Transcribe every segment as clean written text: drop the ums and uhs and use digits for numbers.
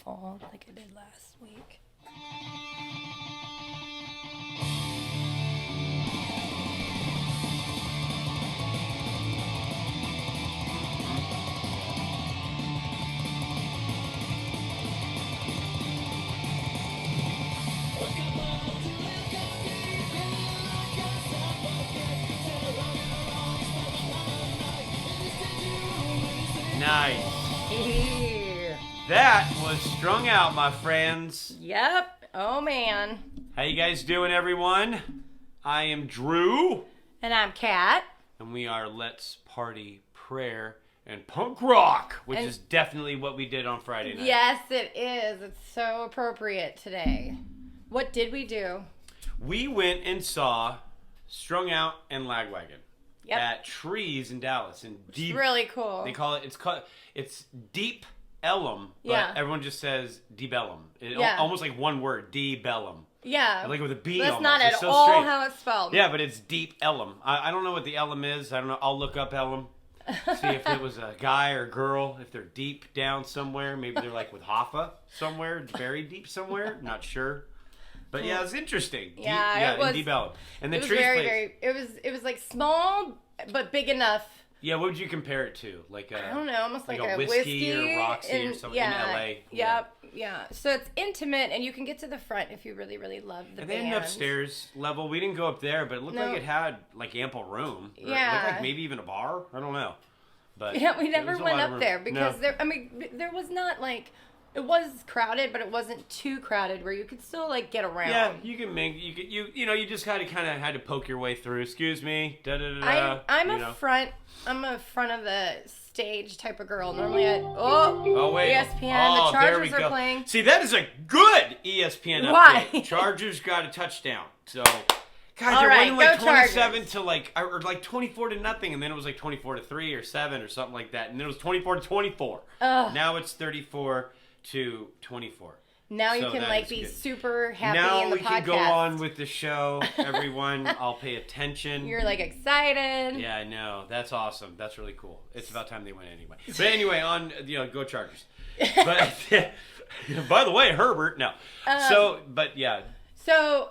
fall like I did last week. Nice. Yeah. That was Strung Out, my friends. Yep. Oh, man. How you guys doing, everyone? I am Drew, And I'm Kat. and we are Let's Party Prayer and Punk Rock, which And- is definitely what we did on Friday night. Yes, it is. It's so appropriate today. What did we do? We went and saw Strung Out and Lagwagon at Trees in Dallas. In deep, Really cool. They call it. It's Deep Ellum, but Yeah. everyone just says Debellum. Yeah. Almost like one word, Debellum. Yeah. Like with a B. That's almost. not It's at so all strange. how it's spelled. Yeah, but it's Deep Ellum. I don't know what the Ellum is. I don't know. I'll look up Ellum. See if it was a guy or girl. If they're deep down somewhere. Maybe they're like with Hoffa somewhere. Very deep somewhere. Not sure. But yeah, it's interesting. Yeah, it was. In Deep Ellum. And the It was Trees very, place. it was like small, but big enough. Yeah, what would you compare it to? Like I don't know, almost like a whiskey or Roxy or something in LA. Yep, yeah. So it's intimate, and you can get to the front if you really, really love the And band. they had an upstairs level. We didn't go up there, but it looked like No. it had like ample room. Or It Yeah. looked like maybe even a bar. I don't know. But Yeah, we there never was a went lot of up room. there because No. there was not like, it was crowded, but it wasn't too crowded where you could still like get around. Yeah, you can make you just kind of had to poke your way through. Excuse me, da da da. I'm a front of the stage type of girl. Normally Oh wait, ESPN, the there Chargers we are go. playing. See, that is a good ESPN update. Why? Chargers got a touchdown. So, guys, All they're right, winning like go 27 Chargers. to like 24 to nothing, and then it was like 24 to 3 or 7 or something like that, and then it was 24 to 24. Ugh. Now it's 34 to 24. Now you So can that like is be good. super happy Now in the we podcast. can go on with the show. Everyone, I'll pay attention. You're like excited. Yeah, I know. That's awesome. That's really cool. It's about time they win anyway. But anyway, go Chargers. But by the way, Herbert. No. But yeah, So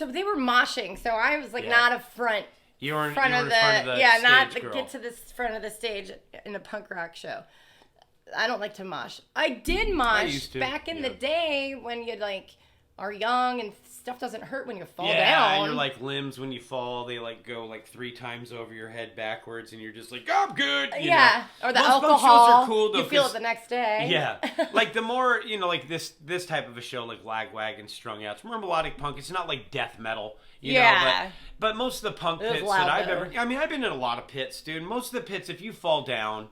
they were moshing. So I was like Yeah. not a front you were in front of the front of the yeah, not stage girl. get to this front of the stage in a punk rock show. I don't like to mosh. I did mosh used to, back in the yeah. day when you like are young and stuff doesn't hurt when you fall Yeah, down. and your like limbs when you fall, they like go like 3 times over your head backwards, and you're just like, I'm good. You yeah, know? or the Most alcohol. shows are cool though. You feel it 'cause- the next day. Yeah, like the more like this type of a show, like Lagwagon, Strung Out, it's more melodic punk. It's not like death metal, you know. Yeah. But most of the punk It was pits loud, that I've though. ever, I mean, I've been in a lot of pits, dude. Most of the pits, if you fall down,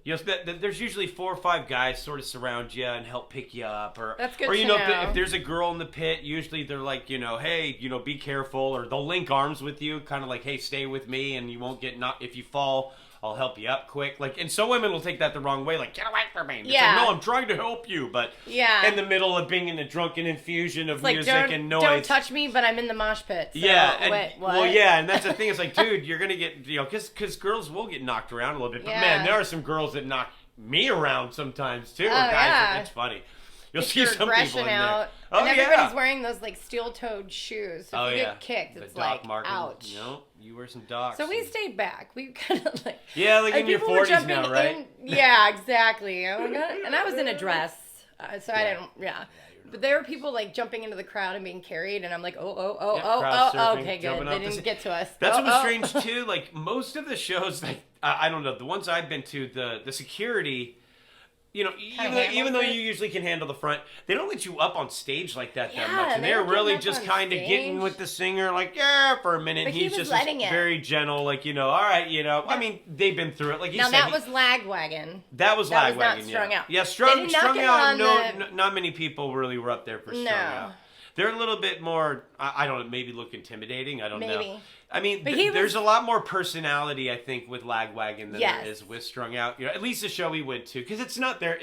there's usually 4 or 5 guys sort of surround you and help pick you up, or That's good or you to know, know. if there's a girl in the pit, usually they're like, hey, be careful, or they'll link arms with you, kind of like, hey, stay with me, and you won't get knocked if you fall. I'll help you up quick. Like, and some women will take that the wrong way, like, get away from me. It's Yeah. like, no, I'm trying to help you, but Yeah. in the middle of being in a drunken infusion of It's like music and noise. don't touch me, but I'm in the mosh pit. So, Yeah, and, wait, what? well, yeah, and that's the thing. It's like, dude, you're gonna get, because girls will get knocked around a little bit. But Yeah. man, there are some girls that knock me around sometimes too. Or Oh, guys, yeah. it's funny. You'll Get see your some people aggression in out. there. Oh And everybody's yeah. wearing those like steel-toed shoes. So Oh if you yeah. get kicked, The it's Doc like Martens. ouch. No, you wear some Docs. So we and- stayed back. We kind of like Yeah, like in your people were 40s jumping now, right? Yeah, exactly. Oh my god! And I was in a dress, so I Yeah. didn't. Yeah. But there were people like jumping into the crowd and being carried, and I'm like, Yeah, crowd surfing, okay, good. jumping They off the didn't se- get to us. That's Oh, what was oh. strange too. Like most of the shows, like I don't know, the ones I've been to, the security, even though handles it. you usually can handle the front, they don't let you up on stage like that Yeah, much. And they they're don't get really up just on kind of getting stage. with the singer, like for a minute. But and he he's was just letting it. very gentle, like all right, I mean, they've been through it. Like he Now said, that was Lagwagon. that was that was not Lagwagon, Strung yeah. Out. Yeah, They strung did not strung get out. on No, the- not many people really were up there for strung No. out. They're a little bit more. I don't know. Maybe look intimidating. I don't know. Maybe. I mean, But he there's was- a lot more personality, I think, with Lagwagon than Yes. there is with Strung Out. At least the show we went to, because it's not their.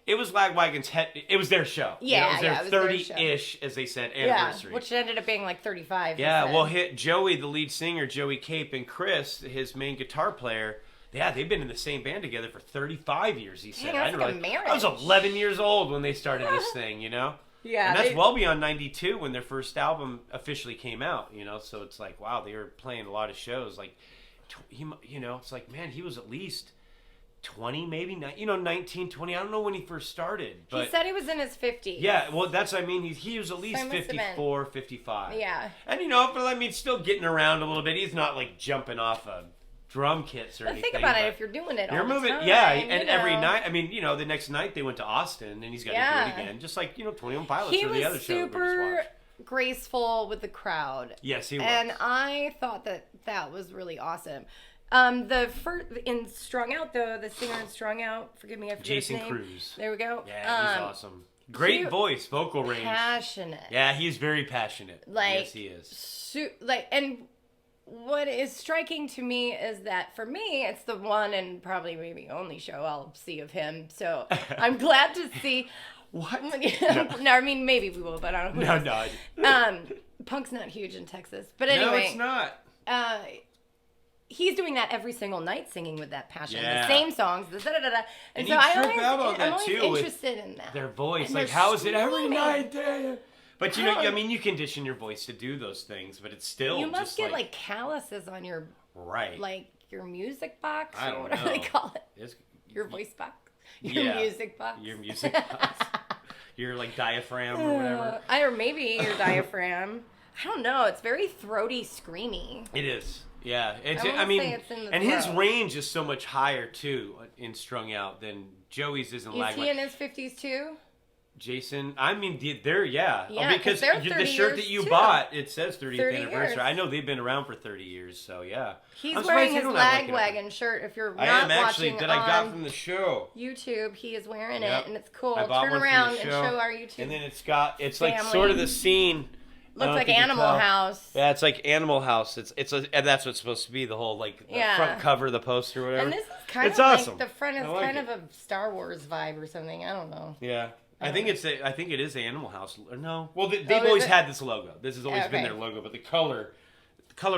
It was Lagwagon's head. It was their show. Yeah, it was yeah, it their was their 30-ish, as they said, Yeah, anniversary. which ended up being like 35. Yeah, he said. well, Joey, the lead singer, Joey Cape, and Chris, his main guitar player, Yeah, they've been in the same band together for 35 years, he said. Dang, that's like a marriage. I was 11 years old when they started this thing, you know? Yeah. And that's well beyond 92 when their first album officially came out, you know? So it's like, wow, they were playing a lot of shows. Like, you know, it's like, man, he was at least 20, maybe, 19, 20. I don't know when he first started. But he said he was in his 50s. Yeah, well, that's what I mean. He was at least So 54, 55. Yeah. And, you know, but I mean, still getting around a little bit. He's not, like, jumping off a drum kits or anything. Think about it, if you're doing it all the time. Yeah, and every night, I mean, you know, the next night they went to Austin, and he's got to do it again. Just like, you know, 21 Pilots or the other show. He was super graceful with the crowd. Yes, he was. And I thought that was really awesome. The first in Strung Out, though, the singer in Strung Out, forgive me, I forget his name. Jason Cruz. There we go. Yeah, he's awesome. Great voice, vocal range. Passionate. Yeah, he's very passionate. Yes, he is. And what is striking to me is that for me, it's the one and probably maybe only show I'll see of him. So I'm glad to see. What? No, I mean, maybe we will, but I don't know. No. Punk's not huge in Texas. But anyway. No, it's not. He's doing that every single night, singing with that passion. Yeah. The same songs. And so I'm always interested in that. Their voice. And like, how is it every screaming. night? But you know, I mean, you condition your voice to do those things, but it's still You must just get like calluses on your like your music box I or don't whatever know. they call it. It's, Your voice box. Your music box. Your music box. Your like diaphragm or whatever. Or maybe your diaphragm. I don't know. It's very throaty, screamy. It is. Yeah. I mean, it's in the and throat. his range is so much higher too in Strung Out than Joey's is in Lagwagon. Is he in his 50s too? Jason, I mean, they're Yeah, because they're the 30 shirt years that you too. bought, it says 30th 30 anniversary. years. I know they've been around for 30 years, so yeah. He's I'm wearing surprised his they don't have, like, Lagwagon shirt. If you're I not am actually watching that I got on from the show. YouTube, he is wearing Yep. it, and it's cool. I bought Turn one from the around and show, show our YouTube. And then it's like family. sort of the scene. Looks like Animal House. Yeah, it's like Animal House. And that's what it's supposed to be. The whole like the front cover of the poster, or whatever. And this is kind it's of awesome. like the front is I like kind it. of a Star Wars vibe or something. I don't know. Yeah. I think it is Animal House. Or no. Well, they've is always it? had this logo. This has always Okay. been their logo, but the color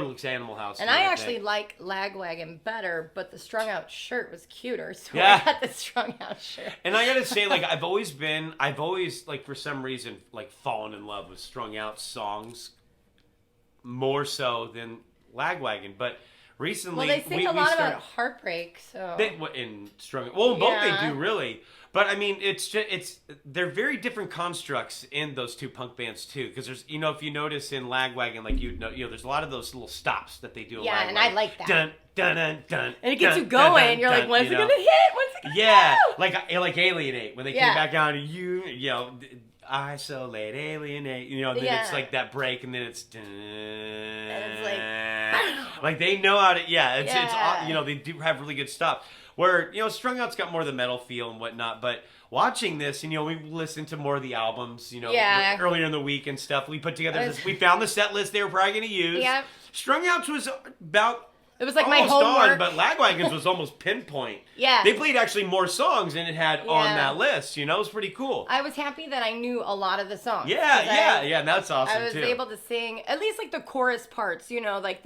looks Animal House. And to me, I think. actually like Lagwagon better, but the Strung Out shirt was cuter, so Yeah. I got the Strung Out shirt. And I gotta say, like, I've always like for some reason like fallen in love with Strung Out songs more so than Lagwagon, but recently Well, they sing a lot about heartbreak, so in Strung Out. Well, both Yeah. they do really. But I mean, they're very different constructs in those two punk bands too. Because there's, you know, if you notice in Lagwagon, like you know, there's a lot of those little stops that they do. Yeah, in and Lagwagon. I like that. Dun dun dun dun. and it gets dun, you going. dun, dun, You're like, dun, when's you it know? gonna hit? When's it gonna Yeah, go? like Alienate when they Yeah. came back on. You know, isolate, alienate. You know, then it's Yeah. like that break, and then it's dun, And it's like they know how to. Yeah, it's Yeah. you know, they do have really good stuff. Where, you know, Strung Out's got more of the metal feel and whatnot, but watching this, you know, we listened to more of the albums, you know, Yeah. earlier in the week and stuff. We put together we found the set list they were probably going to use. Yep. Strung Out's was about It was like my almost homework. on, but Lagwagon's was almost pinpoint. Yeah. They played actually more songs than it had on Yeah. that list, you know, it was pretty cool. I was happy that I knew a lot of the songs. Yeah, 'cause yeah, and that's awesome I was too. able to sing at least like the chorus parts, you know, like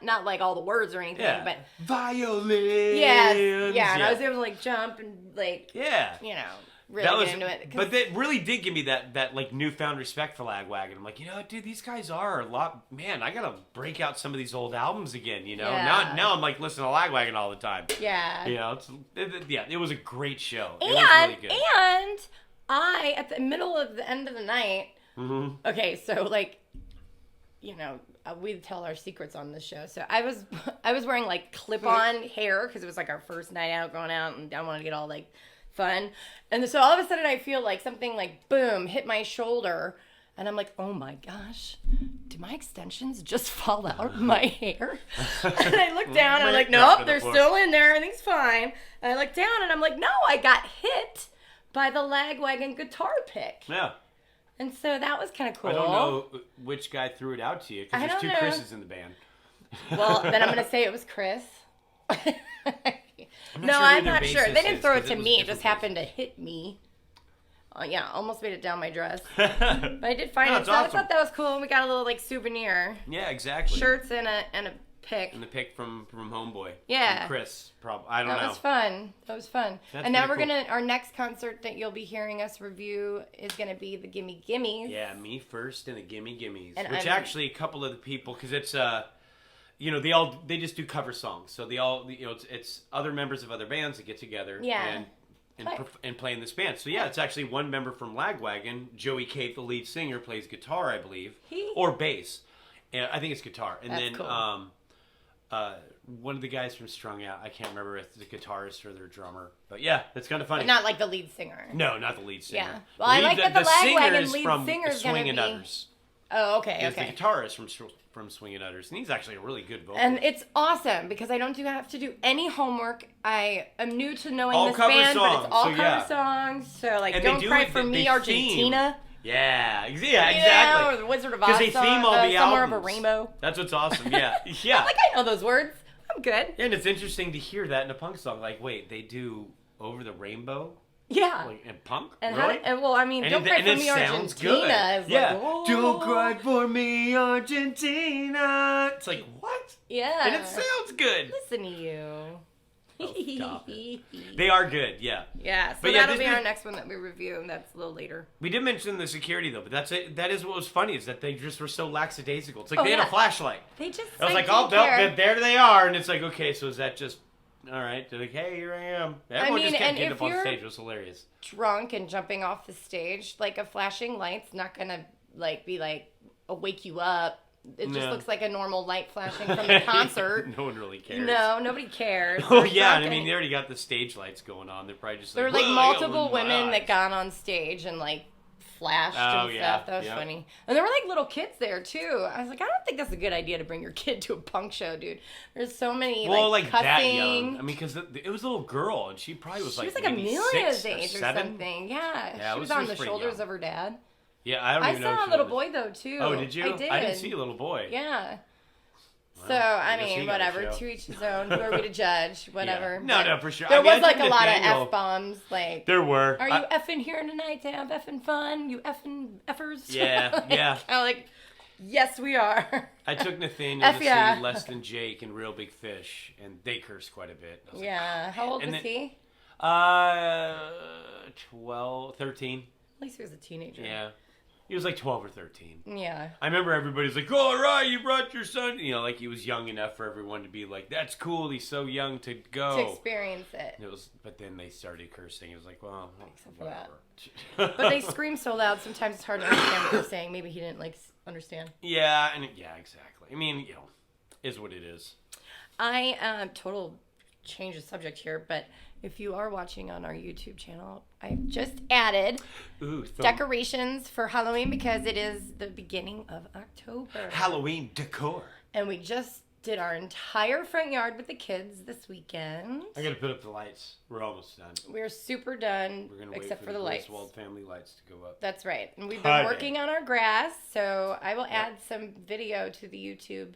not like all the words or anything, yeah. but Violins. yeah, and I was able to like jump and like, yeah. you know, really That was, get into it. 'Cause but that really did give me that like newfound respect for Lagwagon. I'm like, you know, dude, these guys are a lot. Man, I gotta break out some of these old albums again. You know, Yeah. now I'm like listening to Lagwagon all the time. yeah, You know, it was a great show. It and was really good. and I at the end of the night. Mm-hmm. Okay, so like, you know, we tell our secrets on this show. So I was wearing like clip-on hair because it was like our first night out, going out, and I wanted to get all like fun. And so all of a sudden I feel like something like boom hit my shoulder, and I'm like, oh my gosh, did my extensions just fall out of my hair? And I look down and I'm like, nope, they're still in there, everything's fine. And I look down and I'm like, no, I got hit by the Lagwagon guitar pick. Yeah. And so that was kind of cool. I don't know which guy threw it out to you because I there's don't two know. Chris's in the band. Well, then I'm going to say it was Chris. No, sure who I'm their not sure. bassist They didn't is, throw it 'cause to it was me. It different just happened to hit me. Yeah, almost made it down my dress. yeah, But I did find No, it. it's So I awesome. thought that was cool. We got a little like souvenir. exactly. Shirts and a pick. And the pick from Homeboy. Yeah. From Chris, I don't know. That was fun. That's and now pretty cool. our next concert that you'll be hearing us review is gonna be the Gimme Gimmes. Yeah, Me First and the Gimme Gimmes. And Which actually a couple of the people, because it's they just do cover songs. So it's other members of other bands that get together and play in this band. So yeah, it's actually one member from Lagwagon, Joey Cate, the lead singer, plays guitar, I believe, or bass. And I think it's guitar. And That's then cool. one of the guys from Strung Out, I can't remember if the guitarist or their drummer, but yeah, that's kind of funny. But not like the lead singer. No, not the lead singer. Yeah. Well, I like that the Lagwagon lead singer is Swingin' gonna be. Utters. Oh, okay. He's the guitarist from Swingin' Utters, and he's actually a really good vocalist. And it's awesome because I don't have to do any homework. I am new to knowing All this cover band, but songs, it's all so cover yeah. songs. So like, And Don't they do Cry it- for they Me, theme. Argentina. Yeah, exactly. Yeah, or the Wizard of Oz. Because they theme all the Summer albums. of a Rainbow. That's what's awesome. Yeah, yeah. Like I know those words. I'm good. And it's interesting to hear that in a punk song. Like, wait, they do Over the Rainbow? Yeah. Like, in punk? And really? Don't Cry for Me, sounds Argentina. good. Is Yeah. like, whoa. Don't cry for me, Argentina. It's like, what? Yeah. And it sounds good. Listen to you. Oh, stop it. They are good, yeah. Yeah, so But yeah, that'll this be our was- next one that we review, and that's a little later. We did mention the security, though, but that's it. That is what was funny, is that they just were so lackadaisical. It's like they had a flashlight. They just I was like, didn't oh, care. there they are. And it's like, okay, so is that just, all right. They're like, hey, here I am. Everyone just kept and getting if up on you're- stage. It was hilarious. Drunk and jumping off the stage, like a flashing light's not gonna wake you up. It just No. looks like a normal light flashing from the concert. No one really cares. No, nobody cares. Oh, They're yeah. drunk And I mean, and- they already got the stage lights going on. They're probably just there were like, like "Whoa, I gotta multiple open my women that eyes." got on stage and like flashed Oh, and yeah, stuff. That was yeah. funny. And there were like little kids there too. I was like, I don't think that's a good idea to bring your kid to a punk show, dude. There's so many Like cussing. that young. I mean, because it was a little girl, and she probably was She like was like maybe Amelia's 6 or age or 7. something. Yeah, Yeah, she was she on was the pretty shoulders young. of her dad. Yeah, I don't I even know. saw if a she little was- boy though too. Oh, did you? I did. I didn't see a little boy. Yeah. Wow, So I guess he mean, got a whatever. show. To each his own. Who are we to judge? Whatever. Yeah. No, But no, for sure. There I mean, was I like think a lot of Nathaniel- f bombs. Like, There were. are you effing here tonight to have effing fun? You effing effers? Yeah, yeah. I'm like, yes, we are. I took Nathaniel F to yeah. see Less Than Jake and Real Big Fish, and they cursed quite a bit. I was like, Yeah. How old And was then- he? 12, 13. At least he was a teenager. Yeah. He was like 12 or 13. Yeah. I remember everybody's like, all right, you brought your son. You know, like he was young enough for everyone to be like, that's cool. He's so young to go. To experience it. And it was, but then they started cursing. It was like, well, Except for whatever. But they scream so loud, sometimes it's hard to understand what they're saying. Maybe he didn't understand. Yeah, yeah, exactly. I mean, is what it is. I total change of subject here, but if you are watching on our YouTube channel, I just added decorations for Halloween because it is the beginning of October. Halloween decor. And we just did our entire front yard with the kids this weekend. I gotta put up the lights. We're almost done. We're super done, We're gonna except wait for the lights. Griswold family lights to go up. That's right. And we've been working on our grass, so I will add some video to the YouTube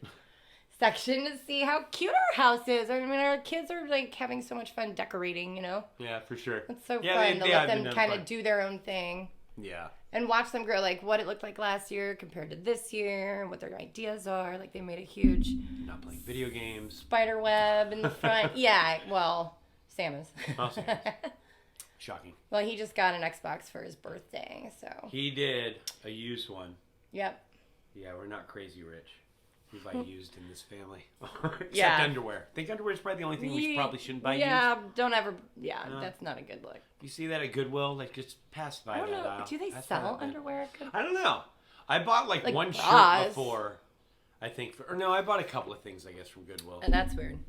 section to see how cute our house is. I mean, our kids are like having so much fun decorating, you know? Yeah, for sure. It's so Yeah, fun to let them been kind fun. of do their own thing Yeah. and watch them grow, like what it looked like last year compared to this year and what their ideas are. Like they made a huge Not playing video games. spider web in the front. Yeah, well, Sam is. Oh, Sam Shocking. Well, he just got an Xbox for his birthday, so. He did a used one. Yep. Yeah, we're not crazy rich. We buy used in this family. Except Yeah. underwear. I think underwear is probably the only thing we probably shouldn't buy Yeah, used. don't ever. Yeah, No. that's not a good look. You see that at Goodwill? Like, just pass by I don't that know. aisle. Do they Pass by sell that bin. underwear at Goodwill? I don't know. I bought like one bras. shirt before. I think. Or no, I bought a couple of things, I guess, from Goodwill. And that's weird.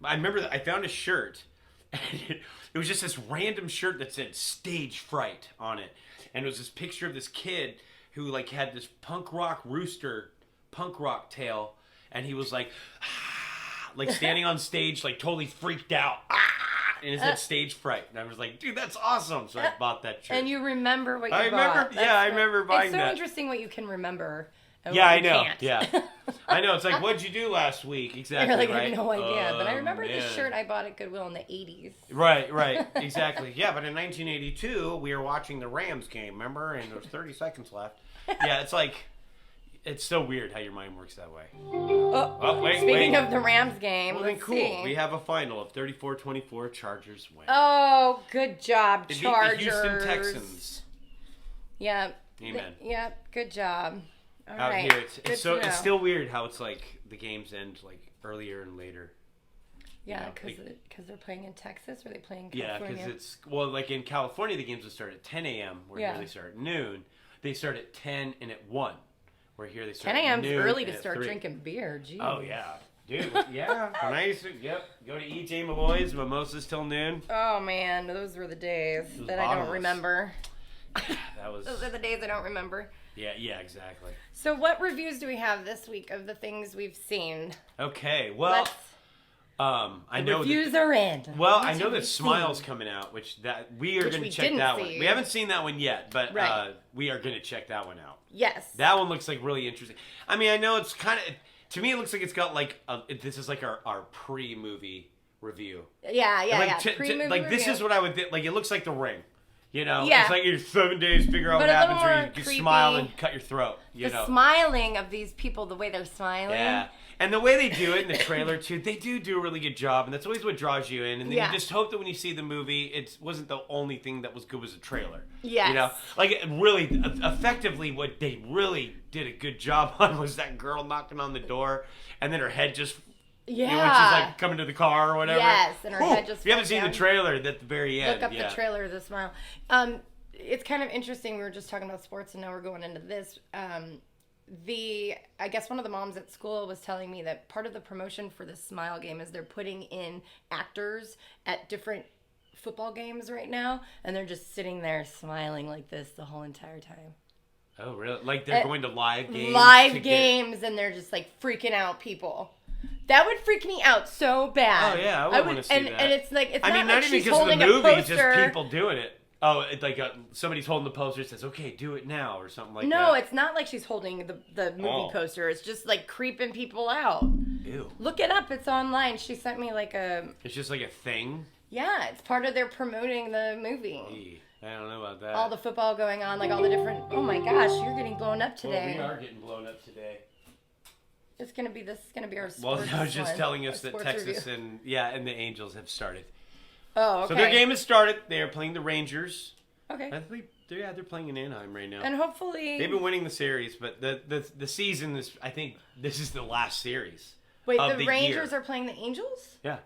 I remember that I found a shirt. And it was just this random shirt that said "Stage Fright" on it, and it was this picture of this kid who like had this punk rock tail, and he was like, like standing on stage, like totally freaked out, and it said "Stage Fright," and I was like, "Dude, that's awesome!" So I bought that shirt. And you remember what you I bought. remember. Yeah, I remember buying It's so that. interesting what you can remember. And Yeah, what I you know. Can't. Yeah, I know. It's like, what'd you do last week? Exactly. You're like, right? I have no idea. But I Oh, remember man. the shirt I bought at Goodwill in the 80s. Right, exactly. Yeah, but in 1982, we were watching the Rams game, remember? And there was 30 seconds left. Yeah, it's like it's so weird how your mind works that way. Oh, wait, speaking wait. of the Rams game, Well, then let's cool. see. We have a final of 34-24. Chargers win. Oh, good job, They beat Chargers. the Houston Texans. Yep. Amen. Yep. Good job. All Out right. here, it's still weird how it's like the games end like earlier and later. Yeah, You know, because they're playing in Texas, or they playing in Yeah, California? because like in California, the games would start at 10 a.m. where here they start at noon. They start at 10 and at 1, where here they start 10 at a.m. is noon early and to at start 3. drinking beer. Geez. Oh, yeah. Dude, yeah. When I used to, go to E.J. Malloy's, mimosas till noon. Oh, man. Those were the days that I don't bottomless. remember. That was... Those are the days I don't remember. Yeah, exactly. So what reviews do we have this week of the things we've seen? Okay, well... I know reviews are in. Well, I know that Smile's coming out, which we are going to check that one. see. We haven't seen that one yet, but Right. we are going to check that one out. Yes. That one looks like really interesting. I mean, I know it's kind of, to me, it looks like it's got like this is like our pre-movie review. Yeah. Pre-movie like this review. is what I would like. It looks like The Ring. You know, Yeah. it's like your 7 days figure out But what a little happens, or more you can creepy. smile and cut your throat. You The know, smiling of these people, the way they're smiling. yeah. And the way they do it in the trailer too, they do a really good job, and that's always what draws you in. And then Yeah. you just hope that when you see the movie, it wasn't the only thing that was good was a trailer. Yes. You know, like it really, effectively, what they really did a good job on was that girl knocking on the door, and then her head just. Yeah. You know, when she's like coming to the car or whatever. Yes, and her head just If you haven't falls seen down. the trailer, at the very end. Look up the trailer of the smile. It's kind of interesting. We were just talking about sports, and now we're going into this. I guess one of the moms at school was telling me that part of the promotion for the Smile game is they're putting in actors at different football games right now, and they're just sitting there smiling like this the whole entire time. Oh, really? Like they're going to live games? Live games, and they're just like freaking out people. That would freak me out so bad. Oh, yeah, I would want to see that. And it's like, it's I not mean, like not even she's because of the holding a movie, just poster. people doing it. Oh, it's like somebody's holding the poster and says, okay, do it now, or something like that. No, it's not like she's holding the movie Oh. poster. It's just like creeping people out. Ew. Look it up. It's online. She sent me like a... It's just like a thing? Yeah, it's part of their promoting the movie. Eee, I don't know about that. All the football going on, like all the different... Oh my gosh, you're getting blown up today. Well, we are getting blown up today. This is gonna be our sports. Well, I was just one, telling our us that sports Texas review. and the Angels have started. Oh, okay. So their game has started. They are playing the Rangers. Okay. I think they're playing in Anaheim right now. And hopefully... They've been winning the series, but the season is, I think this is the last series. Wait, of the the Rangers year. are playing the Angels? Yeah,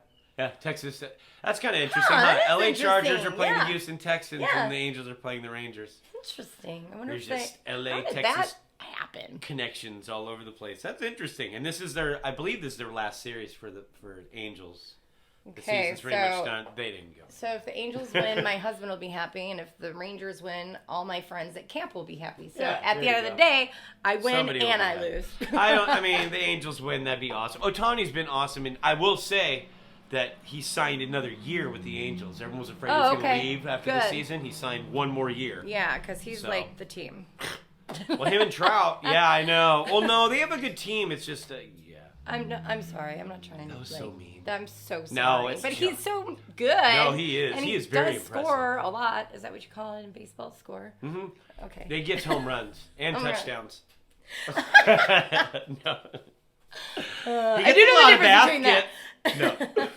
Texas. That's kind of interesting. that Huh? is LA Chargers interesting, are playing yeah. the Houston Texans, Yeah. and the Angels are playing the Rangers. Interesting. I wonder There's if they... just LA, How did Texas that happen? connections all over the place. That's interesting. And this is I believe this is their last series for Angels. The Okay, season's pretty much done. They didn't go. So if the Angels win, my husband will be happy, and if the Rangers win, all my friends at camp will be happy. So Yeah, at the there end you of the go. day, I win Somebody will and be I happy. lose. I mean, the Angels win. That'd be awesome. Otani's been awesome, and I will say that he signed another year with the Angels. Everyone was afraid he was going to leave after the Good. season. He signed one more year. Yeah, because he's So. like the team. Well, him and Trout, yeah, I know. Well, no, they have a good team. It's just, yeah. I'm sorry. I'm not trying to. That was so mean. I'm so sorry. No, it's but a he's joke. so good. No, he is. And He is very does impressive. score a lot. Is that what you call it in baseball? Score. Mm-hmm. Okay. They get home runs and Home runs. touchdowns. no. I gets do a know lot the of difference between that. basket.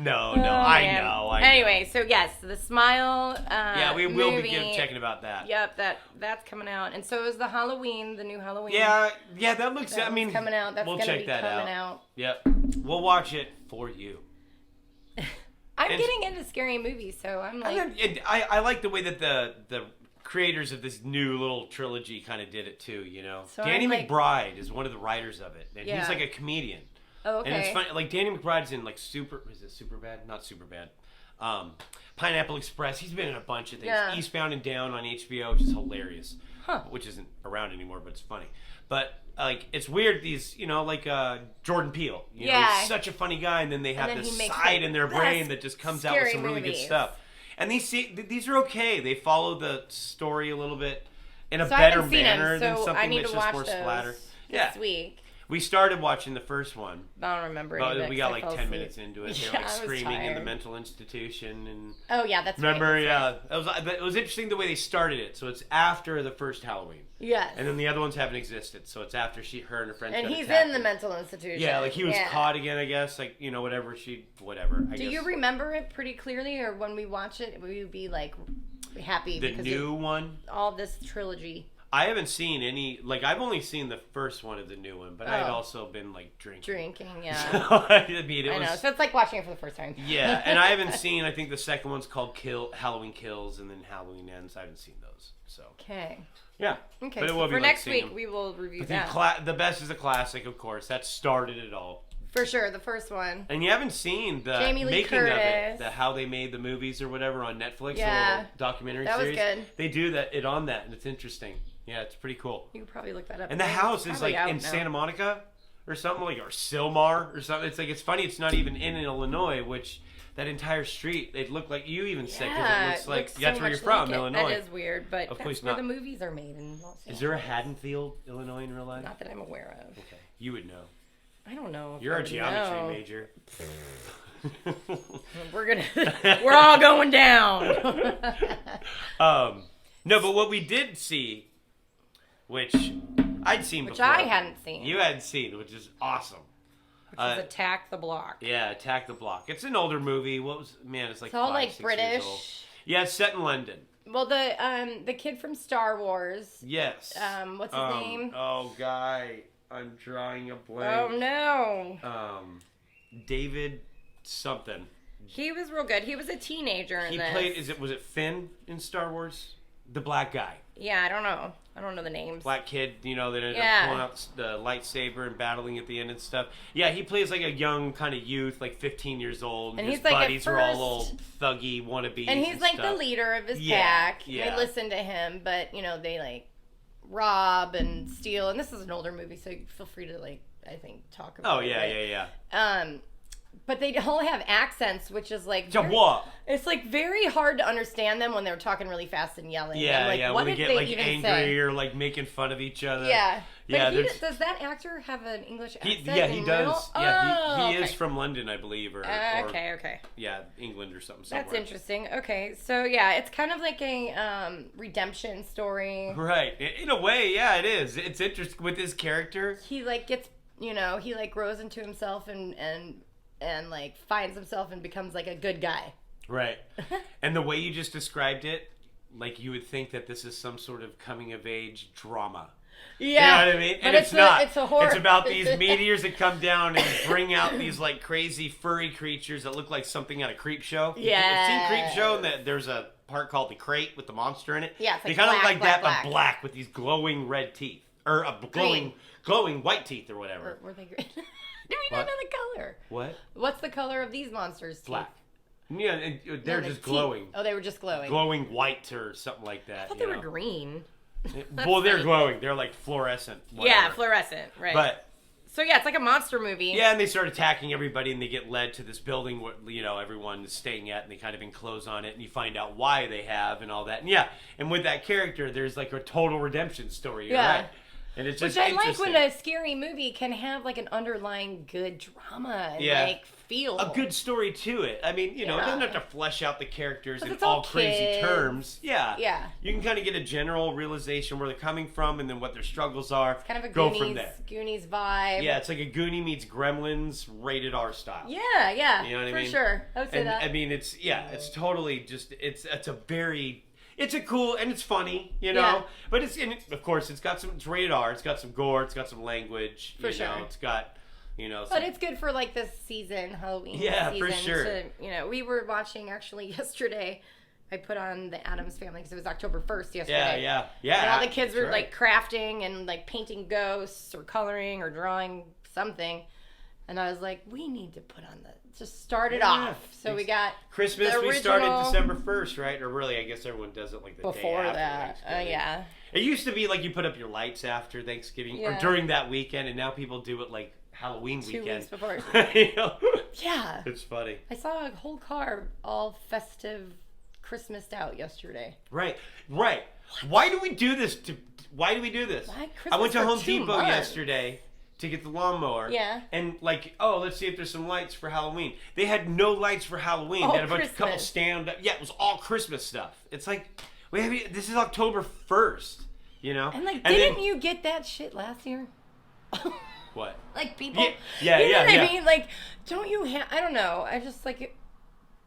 No, Oh, I man. know. Anyway, so yes, the Smile. Yeah, we will movie, be checking about that. Yep, that's coming out, and so is the Halloween, the new Halloween. Yeah, that looks. That I mean, one's coming out. That's we'll gonna check be that coming out. Yep, we'll watch it for you. I'm And- getting into scary movies, so I'm like, I like the way that the creators of this new little trilogy kind of did it too. You know, So Danny I'm like- McBride is one of the writers of it, and Yeah. he's like a comedian. oh, okay. And it's funny, like Danny McBride's in like is it Superbad? Not Superbad. Pineapple Express. He's been in a bunch of things. Yeah. Eastbound and Down on HBO, which is hilarious. Huh. Which isn't around anymore, but it's funny. But like, it's weird. These, like Jordan Peele. You know, Yeah. he's such a funny guy, and then they have then this he makes side the in their brain best that just comes out with scary some really good movies. stuff. And these are okay. They follow the story a little bit in a So I better haven't seen manner them, than so something I need that's to just watch more those splatter. this Yeah. week. We started watching the first one. I don't remember. But we got I fell 10 asleep. minutes into it. Yeah, They're like I was screaming in the tired. mental institution and. Oh yeah, that's Remember, right. yeah, it was interesting the way they started it. So it's after the first Halloween, Yes. and then the other ones haven't existed. So it's after her and her friends. And got he's attacked. in the mental institution. Yeah, like he was Yeah. caught again, I guess. Like, you know, whatever. I Do guess. you remember it pretty clearly, or when we watch it, will you be like happy The because new one? all this trilogy? I haven't seen any. Like, I've only seen the first one of the new one, but I had also been like drinking. Yeah. I mean, it I was. know. So it's like watching it for the first time. Yeah, and I haven't seen. I think the second one's called Halloween Kills, and then Halloween Ends. I haven't seen those. So. Okay. Yeah. Okay. But it So will be for like next seeing week, them. we will review But that. the best is a classic, of course. That started it all. For sure, the first one. And you haven't seen the Jamie Lee making of it, Curtis. the how they made the movies or whatever on Netflix, Yeah. a little documentary That was series. good. They do it on that, and it's interesting. Yeah, it's pretty cool. You could probably look that up. And the It's house is probably like out in now. Santa Monica or something, like, or Sylmar or something. It's like, it's funny. It's not even in Illinois, which that entire street, it looked like, you even said, because it looks like looks that's so where you're much from, like it. Illinois. That is weird, but Of that's course where not. the movies are made in Los Angeles. Is there a Haddonfield, Illinois in real life? Not that I'm aware of. Okay, you would know. I don't know. if You're I a would geometry know. major. We're all going down. No, but what we did see, which I'd seen Which before. I hadn't seen. You hadn't seen, which is awesome. Which is Attack the Block. Yeah, Attack the Block. It's an older movie. It's like It's all 5, like 6 years old. British. Yeah, it's set in London. Well, the kid from Star Wars. Yes. What's his name? Oh, guy. I'm drawing a Oh blank. no. David something. He was real good. He was a teenager in He this. played, was it Finn in Star Wars? The black guy. Yeah, I don't know. I don't know the names. Black kid, that ended Yeah. up pulling out the lightsaber and battling at the end and stuff. Yeah, he plays like a young kind of youth, like 15 years old. And his he's, like, at buddies are all first- old thuggy wannabes. And he's like the stuff. leader of his Yeah, pack. yeah. They listen to him, but they like rob and steal. And this is an older movie, so feel free to I think talk about Oh, it. yeah, right? yeah. But they all have accents, which is like So what? it's like very hard to understand them when they're talking really fast and yelling. Yeah, I'm like, yeah. What When they did get they like even angry say? or like making fun of each other. Yeah. Yeah, But there's- does that actor have an English accent? He in does. real? Yeah, he Oh, is okay. from London, I believe, or Okay. yeah, England or something. Somewhere. That's interesting. Okay, so yeah, it's kind of like a redemption story. Right, in a way, yeah, it is. It's interesting with his character. He gets, he grows into himself and like finds himself and becomes like a good guy. Right, and the way you just described it, like you would think that this is some sort of coming of age drama. Yeah, You know what I mean? but And it's not. It's a horror. It's about these meteors that come down and bring out these like crazy furry creatures that look like something out of Creep Show. Yeah. You've seen Creep Show, and that there's a part called the crate with the monster in it. Yeah, it's they like kind of look black, like black, that, black. but black with these glowing red teeth or glowing white teeth or whatever. Were they green? Do we not What? know the color? What? What's the color of these monsters? Black. Yeah, and they're No, the just teeth. glowing. Oh, they were just glowing. Glowing white or something like that. I thought you they were know? green. Well, they're funny. glowing. They're like fluorescent. Yeah, whatever. fluorescent, right? But so yeah, it's like a monster movie. yeah, and they start attacking everybody, and they get led to this building where everyone is staying at, and they kind of enclose on it, and you find out why they have and all that. And yeah, and with that character, there's like a total redemption story. You're Yeah. right. And it's Which just I like interesting. when a scary movie can have like an underlying good drama and Yeah. like feel. a good story to it. I mean, it Yeah. doesn't have to flesh out the characters 'Cause in it's all all crazy kids. terms. Yeah. Yeah. You can kind of get a general realization where they're coming from and then what their struggles are. Kind of a Go Goonies, from there. Goonies vibe. Yeah, it's like a Goonie meets Gremlins rated R style. Yeah, yeah. You know what I for mean? sure. I would say And that. I mean, it's totally just it's a very it's a cool and it's funny, Yeah. But of course it's rated R. It's got some gore. It's got some language. For sure. It's got some, But it's good for like this season, Halloween Yeah, season. for sure. We were watching actually yesterday. I put on the Addams Family because it was October 1st yesterday. yeah. And all the kids that's were right. like crafting and like painting ghosts or coloring or drawing something. And I was like, we need to put on just start it Yeah. off. So we got Christmas. the We started original- December 1st, right? Or really, I guess everyone does it like the day before after that. Thanksgiving. Yeah. It used to be like you put up your lights after Thanksgiving or Yeah. during that weekend, and now people do it like Halloween 2 weekend. weeks before. You know? Yeah. It's funny. I saw a whole car all festive Christmased out yesterday. Right. Why do we do this? Why do we do this? Why? I went to Christmas for Home 2 Depot months. yesterday to get the lawnmower. Yeah. And like, oh, let's see if there's some lights for Halloween. They had no lights for Halloween. All They had a Christmas. couple stand up. Yeah, it was all Christmas stuff. It's like, this is October 1st, you know? And like, then- didn't you get that shit last year? What? Like people, Yeah, you know what yeah. I mean? Like, don't you have? I don't know. I just like.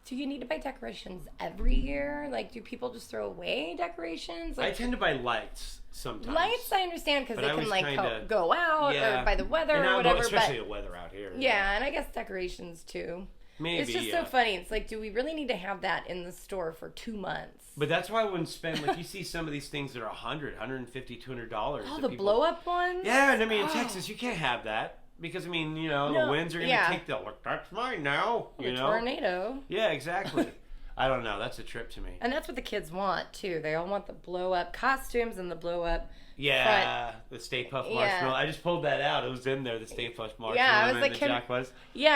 Do you need to buy decorations every year? Like, do people just throw away decorations? Like, I tend to buy lights sometimes. lights, I understand because But they I can was like kinda- go out or by the weather And or now, whatever. especially but the weather out here. yeah, and I guess decorations too. Maybe. It's just so funny. It's like, do we really need to have that in the store for 2 months? But that's why I wouldn't spend, like, you see some of these things that are $100, $150, $200. Oh, the blow-up ones? Yeah, and I mean, in Texas, you can't have that. Because, I mean, you know, the winds are going to take look, that's mine now. You know? Tornado. Yeah, exactly. I don't know. That's a trip to me. And that's what the kids want, too. They all want the blow-up costumes and the blow-up. Yeah, the Stay Puft Marshmallow. I just pulled that out. It was in there, the Stay Puft Marshmallow. Yeah, I was like,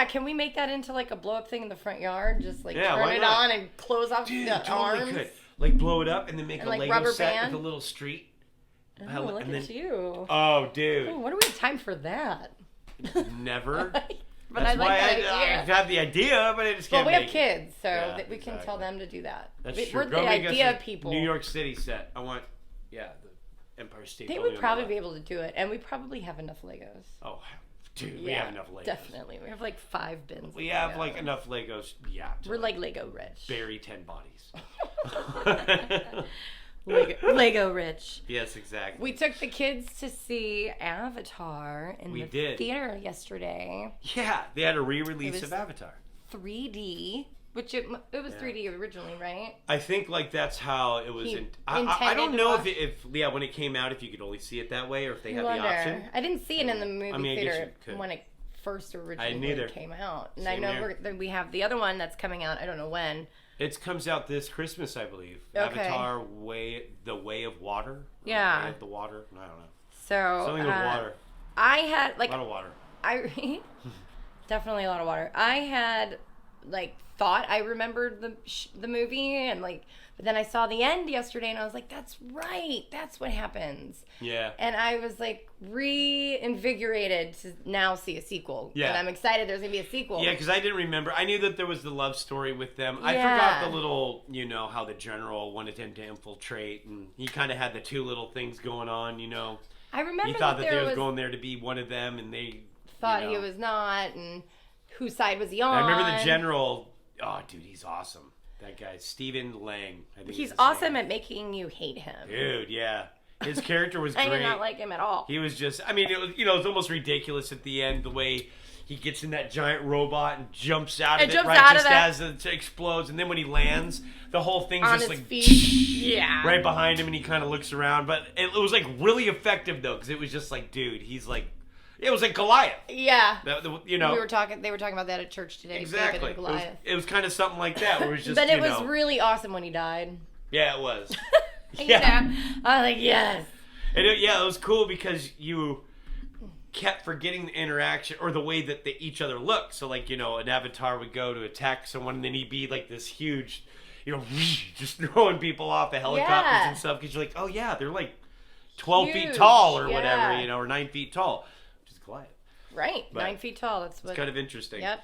can we make that into like a blow-up thing in the front yard? Just like turn it on and close off the totally arms? could. Like blow it up and then make a like Lego rubber set band? with a little street. Oh, look at you. Oh, dude. Oh, what do we have time for that? Never. But That's I like why that I idea. had the idea, but I just Well, can't we have make it. kids, so Yeah, that we can tell them to do that. That's We're true. the idea people. New York City set. I want, the Empire State They Building. would probably be able to do it, and we probably have enough Legos. Oh, dude, we have enough Legos. Definitely. We have like 5 bins. We have like enough Legos, We're like Lego rich. bury 10 bodies. Lego rich. Yes, exactly. We took the kids to see Avatar in the theater yesterday. Yeah, they had a re-release of Avatar. 3D, which it was 3D originally, right? I think like that's how it was. I don't know if when it came out, if you could only see it that way or if they had the option. I didn't see it in the movie theater when it first originally came out. And I know we have the other one that's coming out. I don't know when. It comes out this Christmas, I believe. Okay. Avatar: The Way of Water. Yeah. Way of the Water. I don't know. So something with water. I had like a lot of water. Definitely a lot of water. I had thought I remembered the movie and but then I saw the end yesterday and I was like, that's right, that's what happens. Yeah. And I was like reinvigorated to now see a sequel. Yeah. And I'm excited there's gonna be a sequel. Yeah, because I didn't remember. I knew that there was the love story with them. I forgot the little, how the general wanted him to infiltrate, and he kind of had the two little things going on. I remember he thought that they was going there to be one of them, and they thought he was not, and whose side was he on? I remember the general. Oh, dude, he's awesome. That guy, Stephen Lang. I think he's awesome at making you hate him. Dude, yeah. His character was great. I did not like him at all. He was just, it was, it was almost ridiculous at the end, the way he gets in that giant robot and jumps out of it as it explodes. And then when he lands, the whole thing's on just his like feet. right behind him, and he kind of looks around. But it was really effective, though, because it was just like, dude, he's like, it was like Goliath. Yeah. They were talking about that at church today. Exactly. Goliath. It was kind of something like that, where it was just, but it was really awesome when he died. Yeah, it was. Yeah. I was like, yes. And it was cool because you kept forgetting the interaction or the way that each other looked. So, an avatar would go to attack someone, and then he'd be like this huge, just throwing people off the helicopters and stuff. Because you're like, oh, yeah, they're like 12 feet tall or whatever, or 9 feet tall. Which is quiet. Right. But 9 feet tall. That's what. It's kind of interesting. Yep.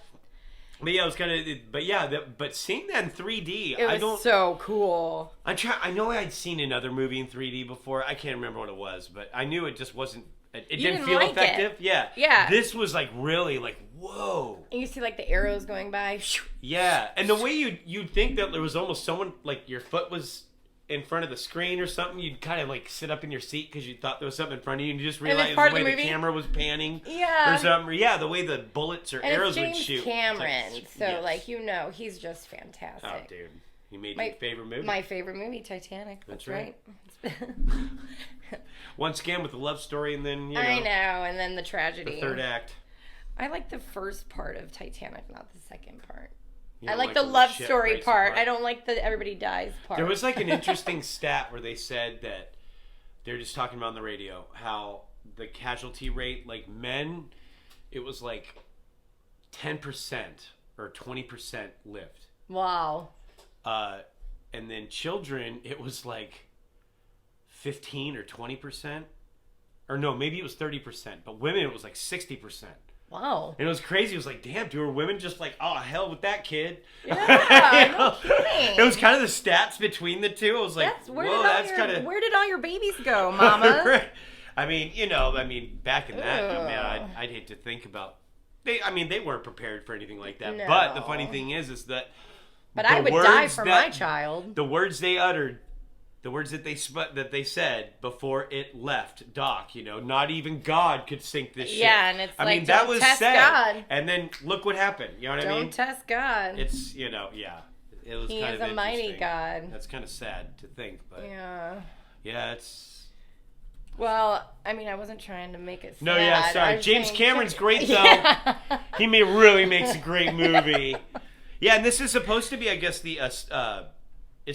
But yeah, it was kind of, but seeing that in 3D, it was so cool. I know I'd seen another movie in 3D before. I can't remember what it was, but I knew it just wasn't. It didn't feel effective. Yeah. Yeah. This was really whoa. And you see the arrows going by. Yeah, and the way you'd think that there was almost someone your foot was in front of the screen or something, you'd kind of like sit up in your seat because you thought there was something in front of you, and you just realized the way the camera was panning. Yeah. Or something. Yeah, the way the bullets or and arrows it's James would shoot. Cameron, like, so yes. like, you know, he's just fantastic. Oh, dude. He made your favorite movie. My favorite movie, Titanic. That's right. Once again with the love story, and then, you know. I know, and then the tragedy. The third act. I like the first part of Titanic, not the second part. I like the love story part. I don't like the everybody dies part. There was like an interesting stat where they said that they're just talking about on the radio how the casualty rate, like men, it was like 10% or 20% lived. Wow. And then children, it was like 15 or 20%. or no, maybe it was 30%, but women it was like 60%. Wow. And it was crazy. It was like, damn, dude, are women just like, oh, hell with that kid? Yeah, no kidding. It was kind of the stats between the two. I was like, where did all your babies go, Mama? I mean, back in that, man, I'd hate to think about. They weren't prepared for anything like that. No. But the funny thing is that. But I would die for my child. The words they uttered. The words that they said before it left Doc, not even God could sink this ship. Yeah, and it's that was test said. God. And then look what happened. You know what I mean? Don't test God. It's yeah. It was He kind is of a mighty interesting. God. That's kind of sad to think, but yeah, it's. Well, I wasn't trying to make it sad. No, yeah, sorry. James Cameron's great though. Yeah. He really makes a great movie. Yeah, and this is supposed to be, I guess, it's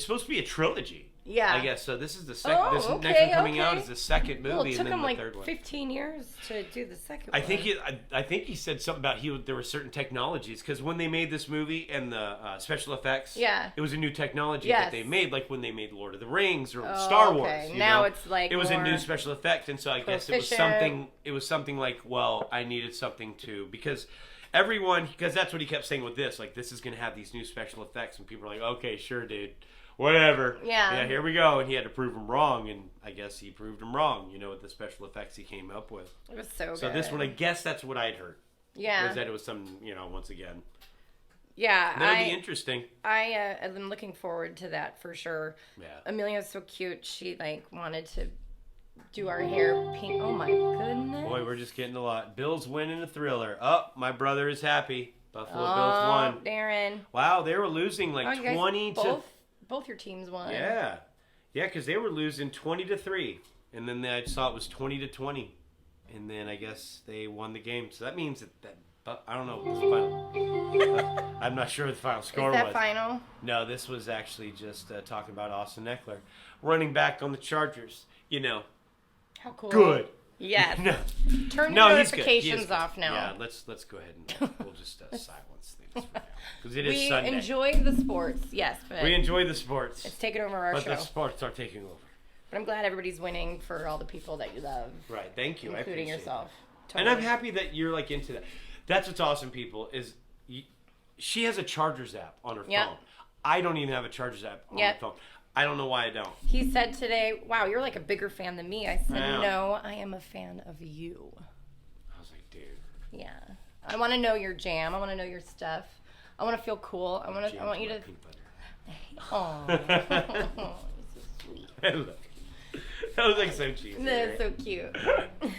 supposed to be a trilogy. Yeah. I guess so. This is the second. Oh, this okay, next one coming out is the second movie, Well, it took and then him the like third one. 15 years to do the second I one. think he said something about there were certain technologies because when they made this movie and the special effects, it was a new technology that they made, like when they made Lord of the Rings or Star Wars. Now it's like it was a more new special effect, and so I guess it was something. It was something like, well, I needed something to because that's what he kept saying with this. Like, this is going to have these new special effects, and people are like, okay, sure, dude. Whatever. Yeah, here we go. And he had to prove him wrong, and I guess he proved him wrong, with the special effects he came up with. It was so good. So this one, I guess that's what I'd heard. Yeah. Was that it was some, once again. Yeah. And that'll be interesting. I'm looking forward to that for sure. Yeah. Amelia's so cute. She, wanted to do our hair pink. Oh, my goodness. Boy, we're just getting a lot. Bills winning a thriller. Oh, my brother is happy. Buffalo Bills won. Darren. Wow, they were losing 20 to... Both your teams won. Yeah, because they were losing 20-3, and then I saw it was 20-20, and then I guess they won the game. So that means that I don't know what the final. I'm not sure what the final score was. Is that final? No, this was actually just talking about Austin Eckler, running back on the Chargers. How cool. Good. Yes. No. Turn your notifications off now. Yeah, let's go ahead and we'll just silence things for now because it is Sunday. We enjoy the sports, yes, but we enjoy the sports. It's taking over our show. But the sports are taking over. But I'm glad everybody's winning for all the people that you love. Right. Thank you. Including yourself. Totally. And I'm happy that you're into that. That's what's awesome, people. She has a Chargers app on her phone. I don't even have a Chargers app on my phone. I don't know why I don't. He said today, wow, you're like a bigger fan than me. I said, no, I am a fan of you. I was like, dude. Yeah. I want to know your jam. I want to know your stuff. I want to feel cool. I want you to... Oh, you're so sweet. That was so cheesy. That's so cute. I'm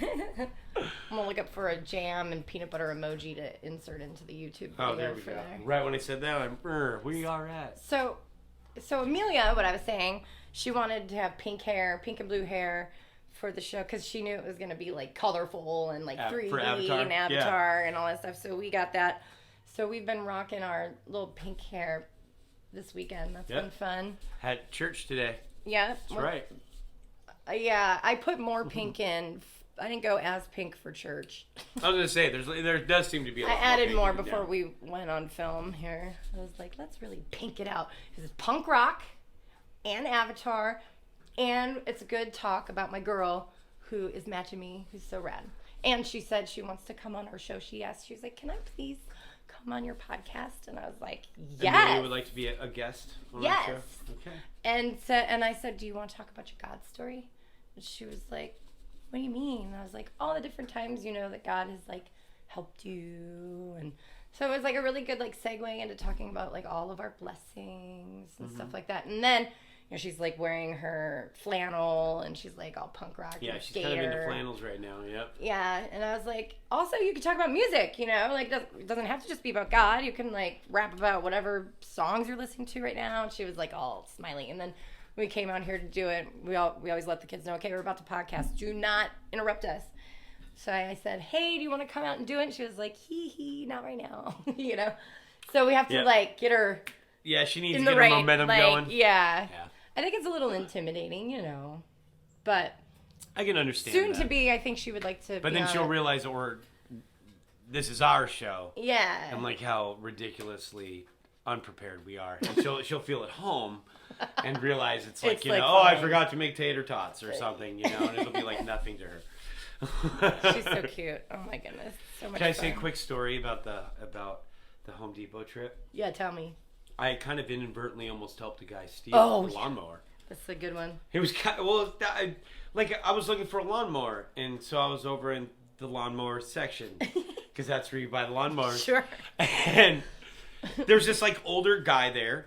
going to look up for a jam and peanut butter emoji to insert into the YouTube video. Oh, there we go. Right when I said that, where are at? So Amelia, what I was saying, she wanted to have pink and blue hair for the show because she knew it was going to be colorful and 3D and Avatar and all that stuff. So we got that. So we've been rocking our little pink hair this weekend. That's been fun. Had church today. Yeah. That's right. Yeah, I put more pink in. I didn't go as pink for church. I was going to say, there does seem to be a lot I added more before we went on film here. I was like, let's really pink it out. Because it's punk rock and Avatar. And it's a good talk about my girl who is matching me, who's so rad. And she said she wants to come on our show. She was like, can I please come on your podcast? And I was like, yes. Amelia would like to be a guest on our show? Okay. And I said, do you want to talk about your God story? And she was like, what do you mean? And I was like, all the different times, that God has helped you. And so it was a really good segue into talking about all of our blessings and stuff like that. And then, she's wearing her flannel and she's all punk rock. Yeah, she's kind of into flannels right now. Yep. Yeah. And I was like, also you could talk about music, it doesn't have to just be about God. You can rap about whatever songs you're listening to right now. And she was all smiley. And then we came out here to do it. We always let the kids know, okay, we're about to podcast. Do not interrupt us. So I said, hey, do you want to come out and do it? And she was like, hee, not right now. So we have to get her. Yeah, she needs to get her momentum going. Yeah. I think it's a little intimidating, but I can understand. Soon to be, I think she would like to. But then she'll realize that this is our show. Yeah. And how ridiculously unprepared we are, and she'll feel at home and realize it's I forgot to make tater tots or something, and it'll be nothing to her. She's so cute. Oh my goodness, so much Can I fun. say a quick story about the Home Depot trip? Yeah, tell me. I kind of inadvertently almost helped a guy steal Oh, the lawnmower. That's a good one. It was kind of, I was looking for a lawnmower, and so I was over in the lawnmower section because that's where you buy the lawnmower. Sure. And there's this like older guy there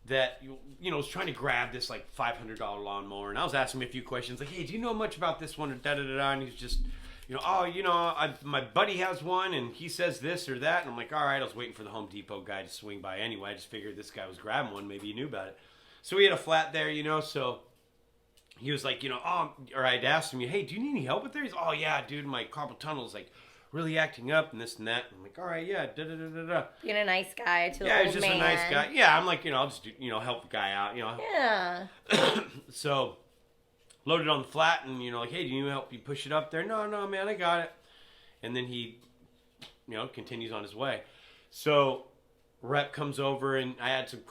that was trying to grab this like $500 lawnmower, and I was asking him a few questions like, "Hey, do you know much about this one?" Or da da da da, and he's just, my buddy has one, and he says this or that, and I'm like, all right. I was waiting for the Home Depot guy to swing by anyway. I just figured this guy was grabbing one, maybe he knew about it. So we had a flat there, so he was like, or I'd asked him, hey, do you need any help with there? He's, oh yeah, dude, my carpal tunnel is like really acting up and this and that. I'm like, all right, yeah, da da da da da. Being a nice guy to the yeah, old he's just man. a nice guy. Yeah, I'm like, I'll just help the guy out, Yeah. So loaded on the flat and like, hey, do you need help you push it up there? No, man, I got it. And then he, continues on his way. So rep comes over and I had some,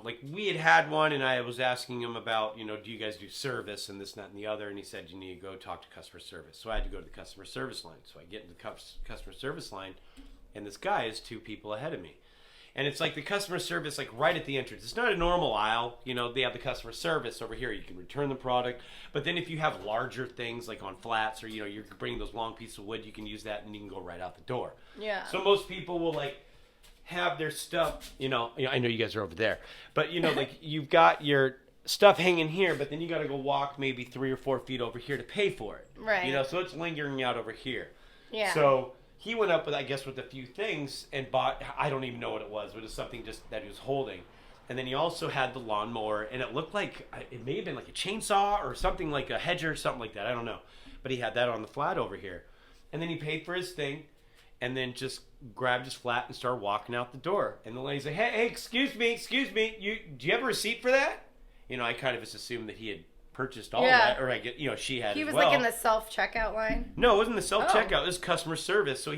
like we had one and I was asking him about, do you guys do service and this, that, and the other. And he said, you need to go talk to customer service. So I had to go to the customer service line. So I get into the customer service line and this guy is 2 people ahead of me. And it's like the customer service, like right at the entrance. It's not a normal aisle. They have the customer service over here. You can return the product. But then if you have larger things like on flats or, you're bringing those long pieces of wood, you can use that and you can go right out the door. Yeah. So most people will like have their stuff, I know you guys are over there, but like you've got your stuff hanging here, but then you got to go walk maybe 3 or 4 feet over here to pay for it. Right. So it's lingering out over here. Yeah. So he went up with a few things and bought, I don't even know what it was, but it was something just that he was holding. And then he also had the lawnmower, and it looked like, it may have been like a chainsaw or something like a hedger, something like that. I don't know. But he had that on the flat over here. And then he paid for his thing, and then just grabbed his flat and started walking out the door. And the lady's like, hey, excuse me, do you have a receipt for that? I kind of just assumed that he had purchased all of that, or she had He as was well. like in the self-checkout line? No, it wasn't the self-checkout. It was customer service. So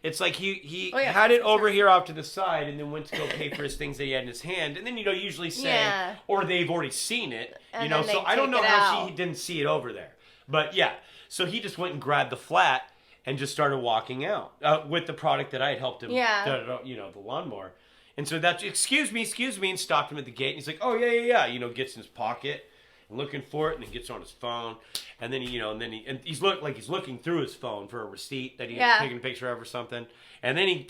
it's like he Oh, yeah, had it over here off to the side and then went to go pay for his things that he had in his hand. And then, usually say, or they've already seen it, And so I don't know how she didn't see it over there. But yeah, so he just went and grabbed the flat and just started walking out with the product that I had helped him, the lawnmower. And so that's, excuse me, and stopped him at the gate. And he's like, oh, yeah. Gets in his pocket and looking for it, and then gets on his phone. And then he's looking through his phone for a receipt that he's taking a picture of or something. And then he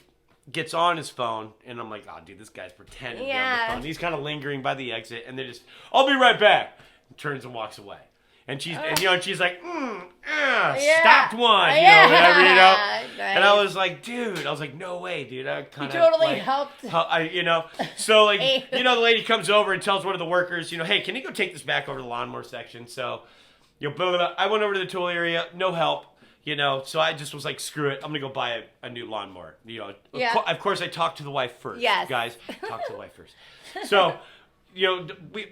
gets on his phone, and I'm like, oh, dude, this guy's pretending to be on the phone. He's kind of lingering by the exit, and then I'll be right back. And turns and walks away. And she's like, stopped one, whatever, Nice. And I was like, no way, dude. I kind of totally helped. So like, the lady comes over and tells one of the workers, hey, can you go take this back over to the lawnmower section? So, blah, blah, blah. I went over to the tool area, no help, so I just was like, screw it. I'm going to go buy a new lawnmower. Of course I talked to the wife first. Yes. Guys, talk to the wife first. So, we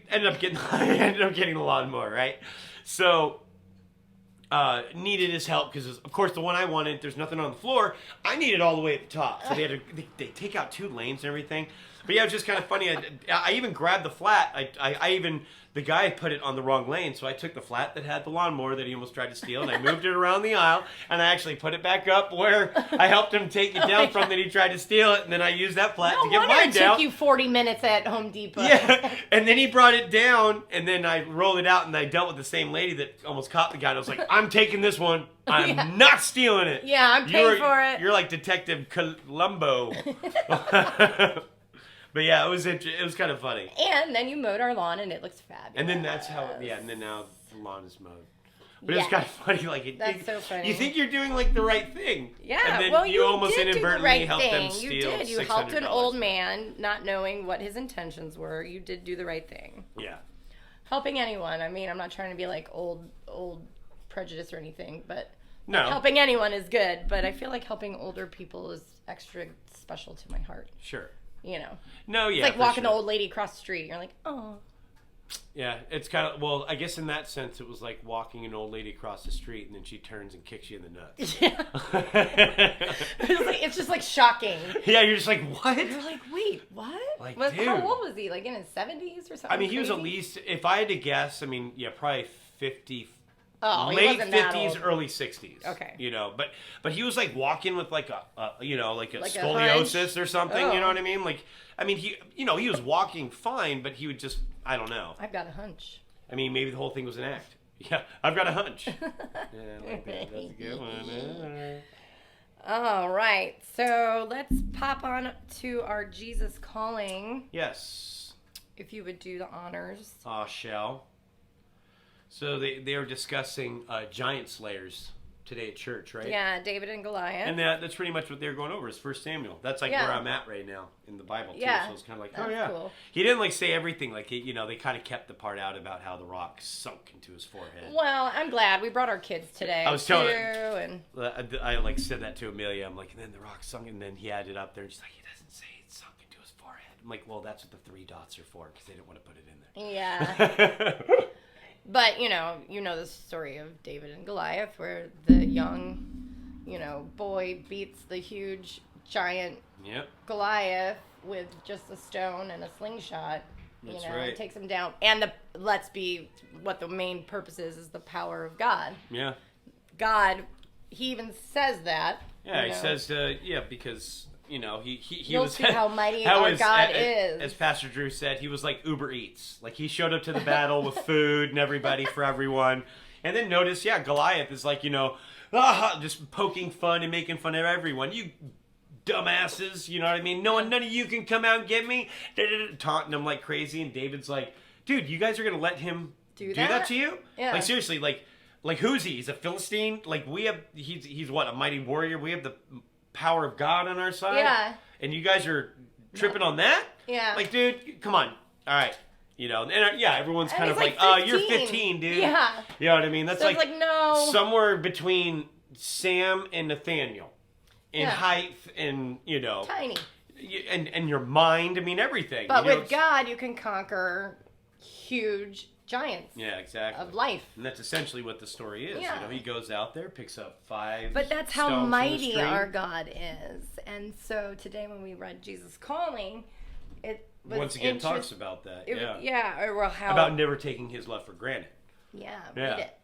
ended up getting the lawnmower, right? So, needed his help because, of course, the one I wanted, there's nothing on the floor. I needed all the way at the top. So they take out 2 lanes and everything. But yeah, it was just kind of funny. I even grabbed the flat. The guy put it on the wrong lane, so I took the flat that had the lawnmower that he almost tried to steal, and I moved it around the aisle, and I actually put it back up where I helped him take it down from that he tried to steal it, and then I used that flat to get mine down. It took you 40 minutes at Home Depot. Yeah, and then he brought it down, and then I rolled it out, and I dealt with the same lady that almost caught the guy, and I was like, I'm taking this one. I'm not stealing it. Yeah, I'm paying for it. You're like Detective Columbo. But yeah, it was kind of funny. And then you mowed our lawn, and it looks fabulous. And then that's how, and then now the lawn is mowed. But it was kind of funny. That's so funny. You think you're doing like the right thing. Yeah, and then you almost did inadvertently do the right helped thing. them steal You did. You $600. helped an old man, not knowing what his intentions were. You did do the right thing. Yeah. Helping anyone. I mean, I'm not trying to be like old prejudice or anything, but no. Helping anyone is good. But I feel like helping older people is extra special to my heart. Sure. No, yeah. It's like walking the old lady across the street. You're like, oh. Yeah, it's kind of, well, I guess in that sense, it was like walking an old lady across the street, and then she turns and kicks you in the nuts. Yeah. It's just like shocking. Yeah, you're just like, what? You're like, wait, what? Like, dude. How old was he? Like in his 70s or something? I mean, he was at least, if I had to guess, I mean, yeah, probably 50, Oh, he late wasn't that 50s, old. early 60s. Okay. You know, but he was like walking with like a like a Like a scoliosis or something. Oh. You know what I mean? Like, I mean, he was walking fine, but he would just, I don't know. I've got a hunch. I mean, maybe the whole thing was an act. Yeah, I've got a hunch. Yeah, I like that. That's a good one. All right, so let's pop on to our Jesus calling. Yes. If you would do the honors. Shall. So they are discussing giant slayers today at church, right? Yeah, David and Goliath. And that's pretty much what they're going over is 1 Samuel. That's like where I'm at right now in the Bible too. Yeah. So it's kind of like, That's oh yeah. cool. He didn't like say everything. Like they kind of kept the part out about how the rock sunk into his forehead. Well, I'm glad we brought our kids today. I was telling and I like said that to Amelia. I'm like, and then the rock sunk, and then he had it up there, and she's like, he doesn't say it sunk into his forehead. I'm like, well, that's what the 3 dots are for, because they didn't want to put it in there. yeah. But you know the story of David and Goliath, where the young, boy beats the huge giant Yep. Goliath with just a stone and a slingshot. That's right. Takes him down. And let's be what the main purpose is the power of God. Yeah. God, he even says that. Yeah, he says, because he You'll was see how mighty our God is. As Pastor Drew said, he was like Uber Eats. Like he showed up to the battle with food and everybody for everyone. And then notice, Goliath is like, just poking fun and making fun of everyone. You dumbasses, you know what I mean? None of you can come out and get me. Taunting him like crazy. And David's like, dude, you guys are going to let him do that to you? Yeah. Like seriously, like who's he? He's a Philistine? Like he's what, a mighty warrior? We have the power of God on our side? Yeah. And you guys are tripping on that? Yeah. Like, dude, come on. All right. Everyone's kind of like, 15. you're 15, dude. Yeah. You know what I mean? That's So it's like, no. somewhere between Sam and Nathaniel in height and, Tiny. and your mind. I mean, everything. But with God, you can conquer huge giants. Yeah, exactly. Of life. And that's essentially what the story is. Yeah. He goes out there, picks up 5 But that's how stones from the mighty stream. our God is. And so today when we read Jesus Calling, it was once again talks about that. How about never taking his love for granted. Yeah.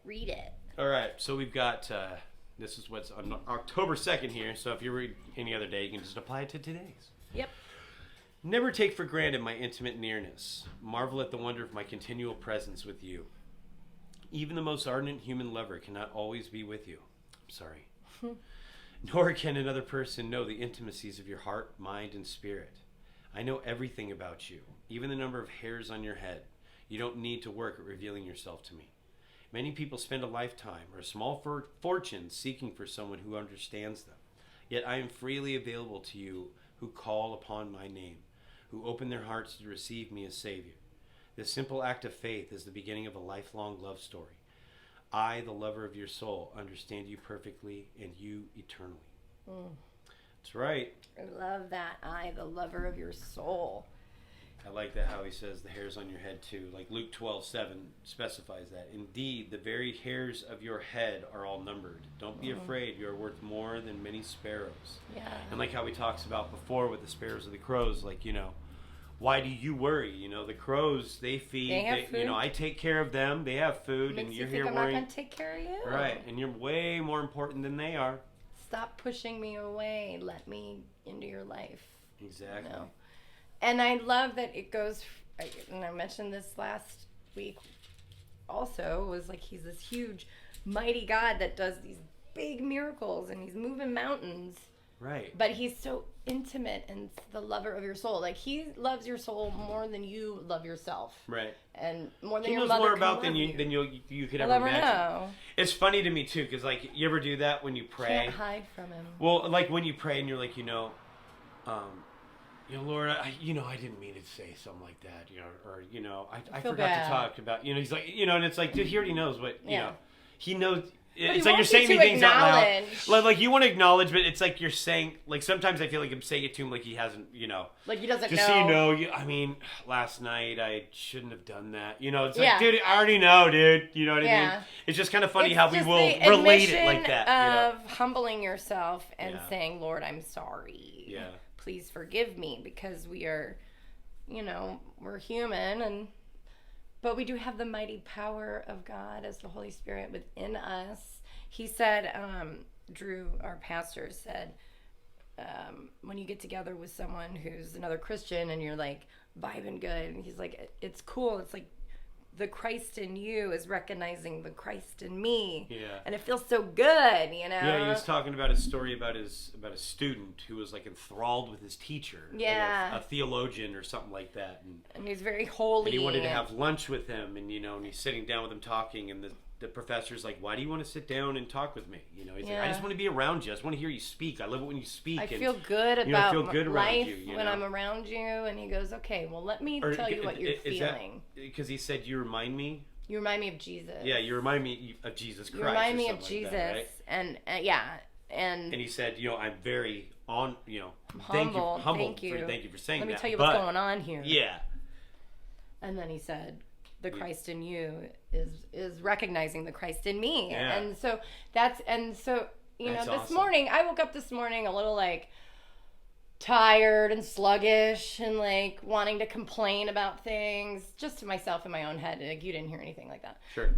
Read it. All right, so we've got this is what's on October 2nd here. So if you read any other day, you can just apply it to today's. Yep. Never take for granted my intimate nearness. Marvel at the wonder of my continual presence with you. Even the most ardent human lover cannot always be with you. I'm sorry. Nor can another person know the intimacies of your heart, mind, and spirit. I know everything about you, even the number of hairs on your head. You don't need to work at revealing yourself to me. Many people spend a lifetime or a small fortune seeking for someone who understands them. Yet I am freely available to you who call upon my name, who open their hearts to receive me as Savior. This simple act of faith is the beginning of a lifelong love story. I, the lover of your soul, understand you perfectly and you eternally. That's right. I love that. I, the lover of your soul. I like that how he says the hairs on your head too. Like Luke 12:7 specifies that. Indeed, the very hairs of your head are all numbered. Don't be afraid. You are worth more than many sparrows. Yeah. And like how he talks about before with the sparrows and the crows, like, why do you worry? The crows, they feed. They have food. I take care of them. They have food. Makes and you you're think here I'm worrying. not going to take care of you. Right. And you're way more important than they are. Stop pushing me away. Let me into your life. Exactly. And I love that it goes, and I mentioned this last week also, was like he's this huge, mighty God that does these big miracles and he's moving mountains. Right. But he's so intimate and the lover of your soul. Like he loves your soul more than you love yourself. Right. And more than he your knows mother more can about love than you could ever never imagine. know. It's funny to me too, because like you ever do that when you pray? Can't hide from him. Well, like when you pray and you're like, Lord, I didn't mean to say something like that, or I forgot bad. to talk about, he's like, and it's like, dude, he already knows what, he knows. But It's he like you're wants saying you these to things out loud. acknowledge. Like you want to acknowledge, but it's like you're saying, like sometimes I feel like I'm saying it to him like he hasn't, Like he doesn't just know. so you know, I mean, last night I shouldn't have done that. It's like, Yeah. dude, I already know, dude. You know what I Yeah. mean? It's just kind of funny It's how we just will the relate it like admission that. Of humbling yourself and Yeah. saying, Lord, I'm sorry. Yeah. Please forgive me, because we are, we're human, But we do have the mighty power of God as the Holy Spirit within us. He said, Drew, our pastor, said, when you get together with someone who's another Christian and you're like vibing good, and he's like, it's cool. It's like the Christ in you is recognizing the Christ in me. Yeah. And it feels so good, you know? Yeah, he was talking about a story about a student who was like enthralled with his teacher. Yeah. Like a theologian or something like that. And he's very holy. And he wanted to have lunch with him, and and he's sitting down with him talking, and the professor's like, why do you want to sit down and talk with me? He's like, I just want to be around you. I just want to hear you speak. I love it when you speak. I feel good about life you, when I'm around you. And he goes, okay, well, let me tell you what you're feeling. Because he said, you remind me? You remind me of Jesus. Yeah, you remind me of Jesus Christ. You remind me of Jesus. Like that, right? And And he said, I'm very humble. Thank you for saying that. Let me tell you what's going on here. Yeah. And then he said, the Christ in you is recognizing the Christ in me. Yeah. And so this awesome. morning, I woke up this morning a little like tired and sluggish and like wanting to complain about things just to myself in my own head. Like, you didn't hear anything like that. Sure.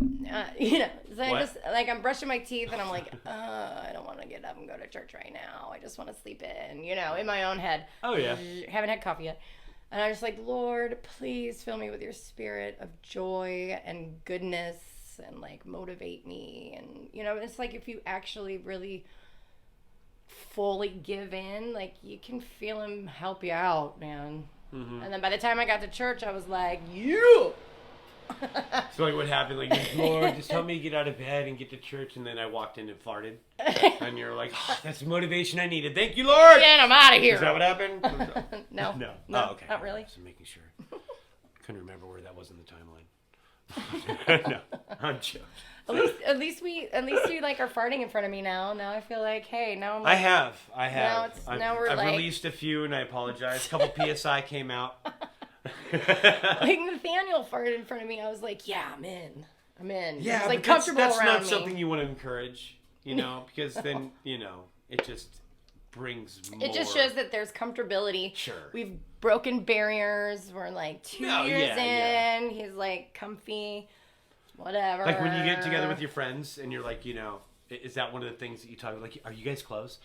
So I just like, I'm brushing my teeth and I'm like, I don't want to get up and go to church right now. I just want to sleep in my own head. Oh yeah. Haven't had coffee yet. And I'm just like, Lord, please fill me with your spirit of joy and goodness and like motivate me. And, it's like if you actually really fully give in, like you can feel him help you out, man. Mm-hmm. And then by the time I got to church, I was like, you. So like what happened? Like, Lord, just help me get out of bed and get to church. And then I walked in and farted. And you're like, that's the motivation I needed. Thank you, Lord. Yeah, I'm out of here. Is that what happened? No. Oh, okay. Not really. Just making sure. Couldn't remember where that was in the timeline. No, I'm joking. At least we like are farting in front of me now. Now I feel like, hey, now I'm like, I have. I've released a few and I apologize. A couple PSI came out. Like Nathaniel farted in front of me. I was like, yeah, I'm in. Yeah, it's like but comfortable that's around not me. something you want to encourage, because then, it just brings more. It just shows that there's comfortability. Sure. We've broken barriers. We're like 2 years in. Yeah. He's like comfy, whatever. Like when you get together with your friends and you're like, is that one of the things that you talk about? Like, are you guys close?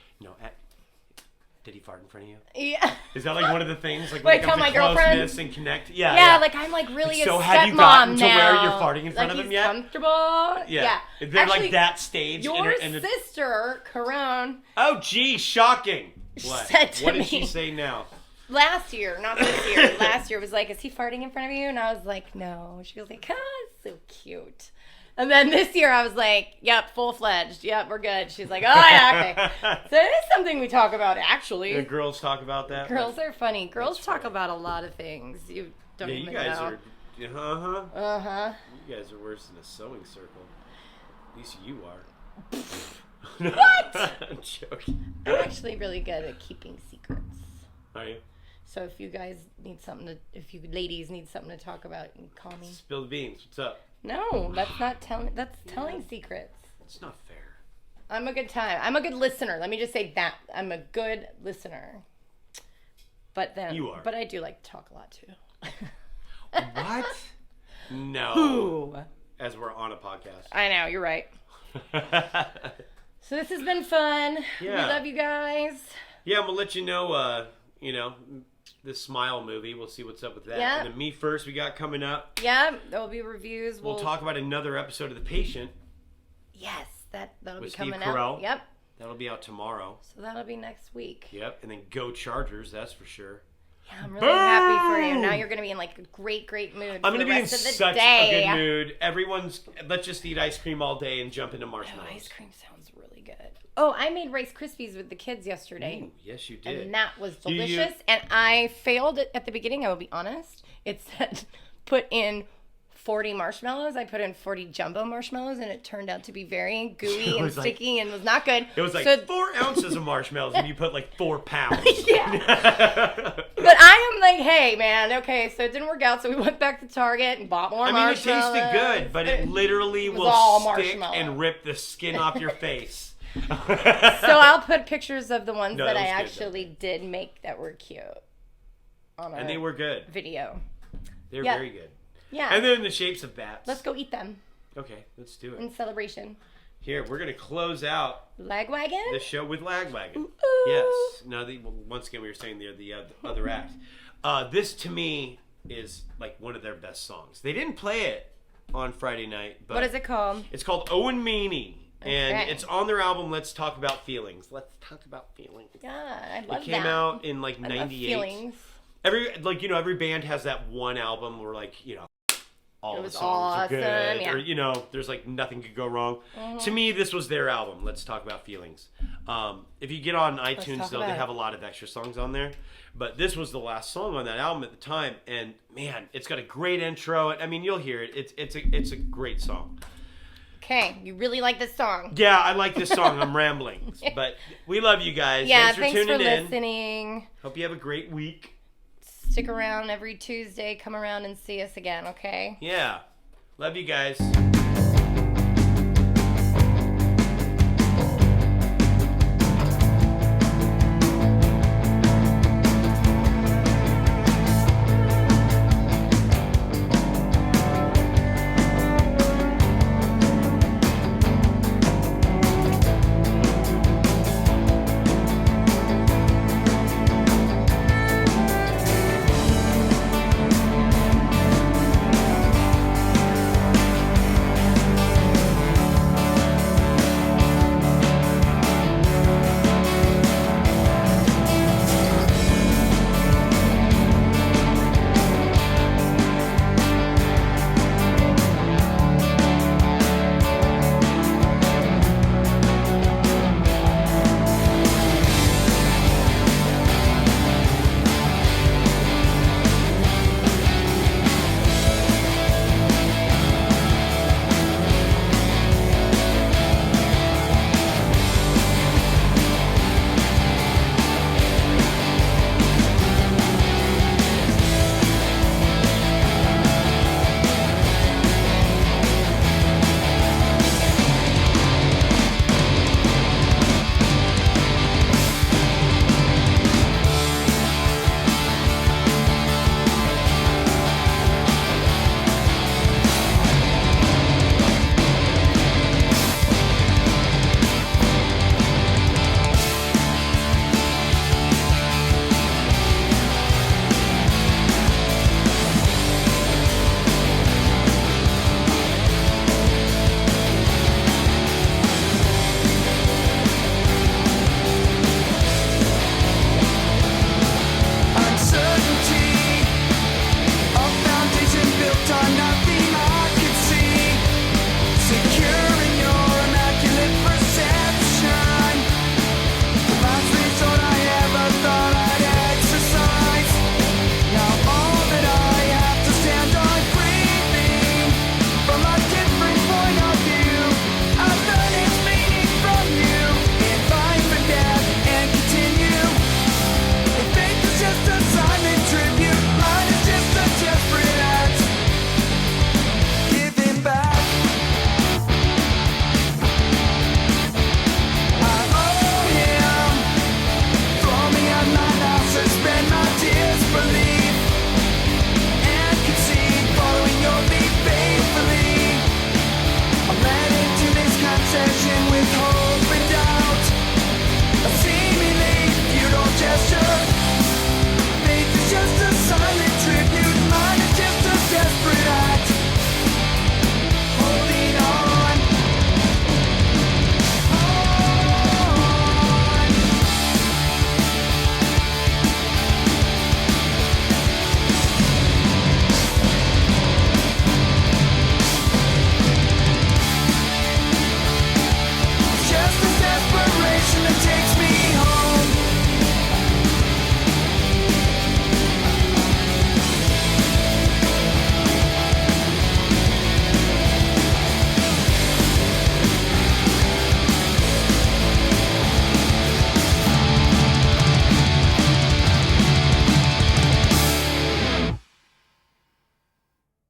Did he fart in front of you? Yeah. Is that like one of the things? Like, when it comes to closeness and connect? Yeah, like I'm like really like, a so stepmom have you gotten to now. where you're farting in front like of him he's yet? Comfortable? Yeah. They're actually, like that stage. Your sister, Caron. Oh, gee, shocking. What? Said to what did me, she say now? Last year, not this year. Last year was like, is he farting in front of you? And I was like, no. She was like, it's so cute. And then this year I was like, yep, full-fledged. Yep, we're good. She's like, oh, yeah, okay. So it is something we talk about, actually. The girls talk about that? Girls are funny. Girls talk about a lot of things. You don't even know. Yeah, you guys are... Uh-huh. Uh-huh. You guys are worse than a sewing circle. At least you are. What? I'm joking. I'm actually really good at keeping secrets. Are you? So if you guys need something if you ladies need something to talk about, you can call me. Spill the beans. What's up? No, that's not telling. That's telling secrets. It's not fair. I'm a good time. I'm a good listener. Let me just say that I'm a good listener. But then you are. But I do like to talk a lot too. What? No. Who? As we're on a podcast. I know. You're right. So this has been fun. Yeah. We love you guys. Yeah, I'm gonna let you know. The Smile movie. We'll see what's up with that. Yeah. And then Me First we got coming up. Yeah, there will be reviews. We'll talk about another episode of The Patient. Yes, that'll with be coming Steve Carell. out. Yep. That'll be out tomorrow. So that'll be next week. Yep, and then Go Chargers, that's for sure. Yeah, I'm really happy for you. Now you're going to be in like a great mood. I'm going to be in such a good mood. Let's just eat ice cream all day and jump into marshmallows. Oh, ice cream sounds really good. Oh, I made Rice Krispies with the kids yesterday. Ooh, yes, you did. And that was delicious. And I failed it at the beginning, I will be honest. It said put in 40 marshmallows. I put in 40 jumbo marshmallows, and it turned out to be very gooey and sticky and was not good. It was like 4 ounces of marshmallows, and you put like 4 pounds. Yeah. But I am like, hey, man, okay, so it didn't work out, so we went back to Target and bought more marshmallows. It tasted good, but it literally will stick and rip the skin off your face. So I'll put pictures of the ones that I actually did make that were cute. And they were good. Video. They're very good. Yeah. And then the shapes of bats. Let's go eat them Okay, let's do it. in celebration. Here, we're gonna close out Lagwagon? the show with Lagwagon. Ooh. Yes. Now, once again, we were saying the other act. This to me is like one of their best songs. They didn't play it on Friday night, but What is it called? it's called Owen Meany. And Okay. it's on their album Let's Talk About Feelings. Let's talk about feelings. Yeah, I love that. It came out in like I love 98. feelings. Every band has that one album where like, all It the was songs are good, awesome, yeah. or there's like nothing could go wrong. To me, this was their album. Let's Talk About Feelings. If you get on iTunes, talk though, they about have it. a lot of extra songs on there. But this was the last song on that album at the time, and man, it's got a great intro. I mean, you'll hear it. It's a great song. Okay, you really like this song. Yeah, I like this song. I'm rambling, but we love you guys. Yeah, thanks for tuning in. listening. Hope you have a great week. Stick around every Tuesday. Come around and see us again, okay? Yeah, love you guys.